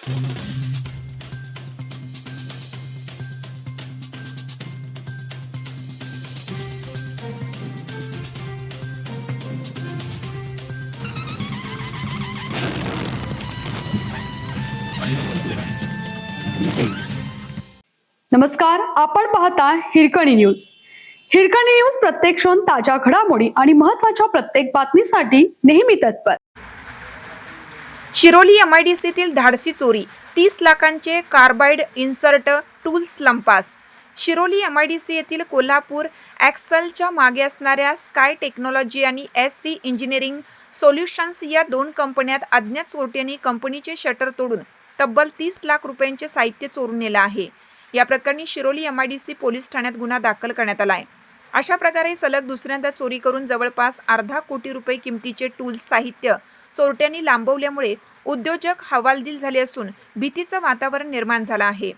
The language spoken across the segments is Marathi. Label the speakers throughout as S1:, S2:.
S1: नमस्कार, आपण पाहता हिरकणी न्यूज. हिरकणी न्यूज प्रत्येक क्षण ताज्या घडामोडी आणि महत्त्वाच्या प्रत्येक बातमीसाठी नेहमी तत्पर.
S2: शिरोली एमआयडीसीतील धाडसी चोरी, 30 लाखांचे कार्बाइड इन्सर्ट टूल्स लंपास. शिरोली एमआयडीसी येथील कोल्हापूर ॲक्सलच्या मागे असणाऱ्या स्काय टेक्नॉलॉजी आणि SV इंजिनिअरिंग सोल्युशन्स या दोन कंपन्यात अज्ञात चोरट्यांनी कंपनीचे शटर तोडून तब्बल 30 लाख रुपयांचे साहित्य चोरून नेलं आहे. या प्रकरणी शिरोली एमआयडीसी पोलीस ठाण्यात गुन्हा दाखल करण्यात आला आहे. अशा प्रकारे सलग दुसऱ्यांदा चोरी करून जवळपास अर्धा कोटी रुपये किमतीचे टूल्स साहित्य चोरट्यांनी लांबवल्यामुळे उद्योजक हवालदिल झाले असून भीतीचं वातावरण निर्माण झालं आहे.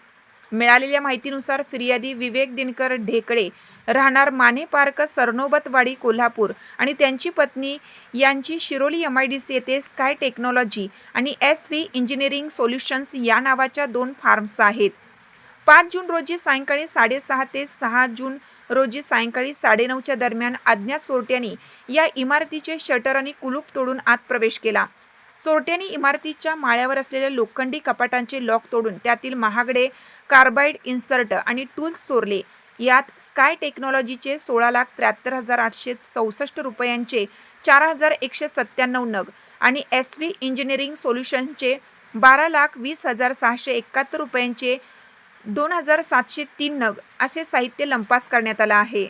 S2: मिळालेल्या माहितीनुसार फिर्यादी विवेक दिनकर ढेकळे राहणार माने पार्क सरनोबतवाडी कोल्हापूर आणि त्यांची पत्नी यांची शिरोली एमआयडीसी येथे स्काय टेक्नॉलॉजी आणि SV इंजिनिअरिंग सोल्युशन्स या नावाच्या 2 फार्म्स आहेत. 5 जून रोजी सायंकाळी 6:30 ते 6 जून रोजी सायंकाळी 9:30च्या दरम्यान अज्ञात चोरट्यांनी या इमारतीचे शटर आणि कुलूप तोडून आत प्रवेश केला. चोरट्यांनी इमारतीच्या माळ्यावर असलेल्या लोखंडी कपाटांचे लॉक तोडून त्यातील महागडे कार्बाइड इन्सर्ट आणि टूल्स चोरले. यात स्काय टेक्नॉलॉजीचे 16,73,864 रुपयांचे 4,197 नग आणि SV इंजिनिअरिंग सोल्युशनचे 12,20,671 रुपयांचे 2,703 नग असे साहित्य लंपास करण्यात आलं आहे.